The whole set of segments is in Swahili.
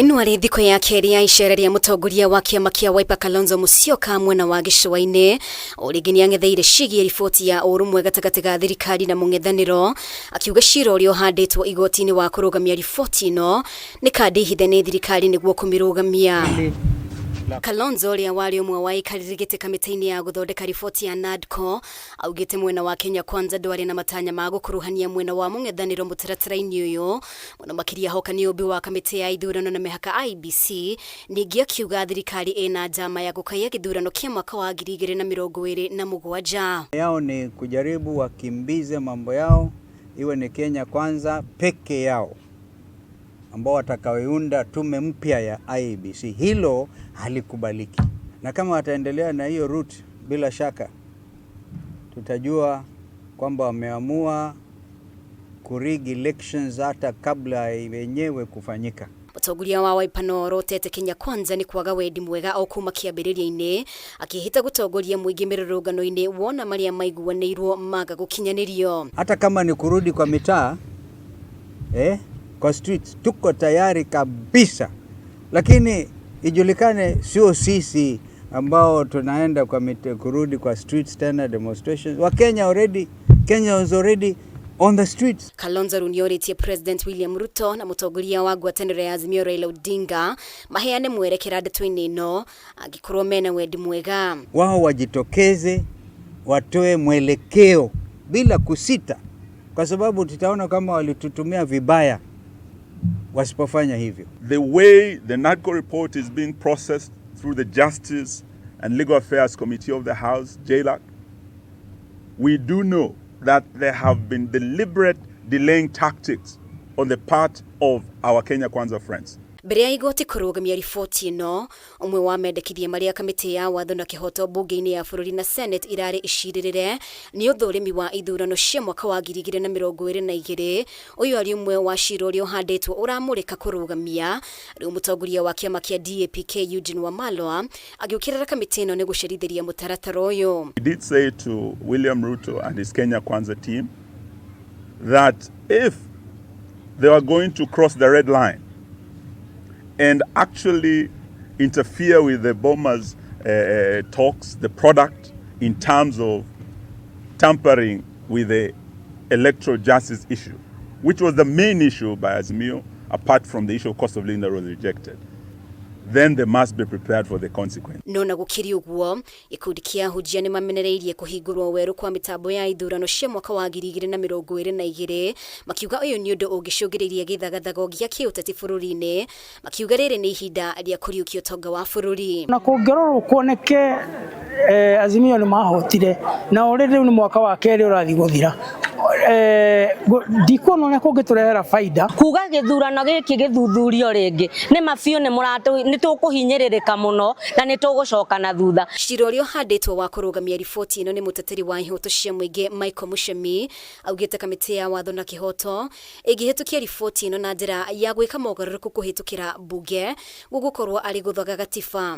Ino ari thiko ya keri ya icera ria mutongoria wa kiama kia Wiper Kalonzo MUSYOKA mwena wa gicua-ini urigini angetheire cigie riboti ya urumwe gatagati ga thirikari na mung'ethaniro akiuga cira uria uhanditwo igoti-ini wa kurugamia riboti ino ni kandi ihithe ni thirikari niguo kumirugamia. Kalonzo uria wari umwe wa ikarigite kamiti-ini ya guthondeka riboti ya NADCO augite mwena wa Kenya Kwanza ndwari na matanya ma gukuruhania mwena wa mung'ethaniro mutaratara-ini uyu muno makiria hoka ni ubi wa kamiti ya ithurano na mihaka IBC ningi akiuga thirikari ina njama ya gukaya githurano kia mwaka wa 2027 yao ni kujaribu wakimbize mambo yao iwe ni Kenya Kwanza peke yao ambao watakaounda tume mpya ya IBC. Hilo halikubaliki. Na kama wataendelea na hiyo route, bila shaka tutajua kwamba wameamua kurigi elections hata kabla yenyewe kufanyika. Mutongoria wa Wiper no rotete Kenya Kwanza ni kwaga wendi mwega o kuma kiambiriria-ini akihita gutongoria muingi mirurungano-ini wona maria maiguanirwo maga gukinyanirio. Hata kama ni kurudi kwa mitaa kwa streets tuko tayari kabisa, lakini ijulikane sio sisi ambao tunaenda kwa kurudi kwa streets tena demonstrations. Kenya was already on the streets. Kalonzo runioritie President William Ruto na mutongoria wa ngwataniro ya Azimio Raila Odinga maheane mwerekera ndeto-ini ino angikorwo mena wendi mwega. Wao wajitokeze watoe mwelekeo bila kusita, kwa sababu tutaona kama walitutumia vibaya wasipofanya hivyo. The way the NADCO report is being processed through the Justice and Legal Affairs Committee of the House, JLAC, we do know that there have been deliberate delaying tactics on the part of our Kenya Kwanza friends. Mbere ya igoti kurugamia riboti ino umwe wa mendekithia maria kamiti ya watho na kihoto bunge-ini ya bururi na Senate irari iciririre ni uthurimi wa ithurano cia mwaka wa 2022 uyu ari umwe wa cira uria uhanditwo uramurika kurugamia riu mutongoria wa kiama kia DAP Eugene Wamalwa agiukirira kamiti ino ni gucerithiria mutaratara uyu. He did say to William Ruto and his Kenya Kwanza team that if they were going to cross the red line and actually interfere with the bombers' talks, the product, in terms of tampering with the electoral justice issue, which was the main issue by Azimio, apart from the issue of cost of living that was rejected, then they must be prepared for the consequence. Nona gukiri uguo ikundi kia hujia ni mamenereirie kuhingurwo weru kwa mitambo ya ithurano cia mwaka wa 2022 makiuga uyu ni undu ungicungiriria githagathago gia kiuteti bururi-ini makiuga riri ni ihinda ria kuriukio tonga wa bururi. Na kungirorwo kuoneke Azimio ni mahotire na already ni mwaka wa keri urathi guthira ndikuona na kungiturehera faida kuga githurano giki githuthurio ringi ni mabio ni muratu ni tukuhinyiririka muno na ni tugucoka na thutha. Cira uria uhanditwo wa kurugamia riboti ino ni muteteri wa ihoto cia muingi Michael Mushemi augite kamiti ya watho na kihoto igihitukia riboti ino na njira ya gwika mogaruruku kuhitukira bunge gugukorwo ari guthaga gatiba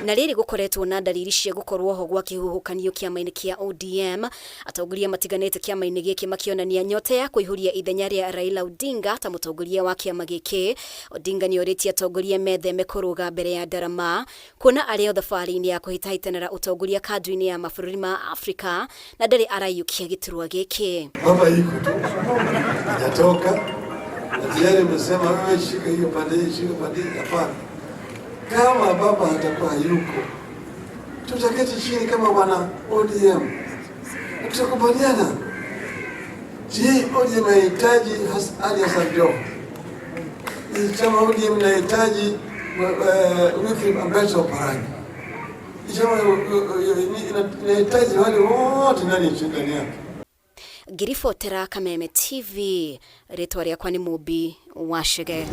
na riri gukoretwo na ndariri cia gukorwo ho gwa kihuhukanio kiama-ini kia ODM atongoria matiganite kiama-ini giki makionania nyote ya kuihuria ithenya ria Raila Odinga ta mutongoria wa kiama giki. Odinga ni oritie atongoria metheme kuruga mbere ya ndarama kuona ario thabari-ini ya kuhitahitanira utongoria kadri-ini ya mabũrũri ma Afrika na ndari arayukia giturwa giki. Baba iko tu yatoka tayari msema wewe shika hiyo pande hapana. Kama baba hatakuwa yuko tutaketi chini kama wana ODM tutakubaliana. Je, ODM inahitaji hali ya sabio? Chama ODM inahitaji wiki ambacho parani. Chama inahitaji wale wote ndani yake. Girifotera Kameme TV ritwa riakwa ni Mubi Washege.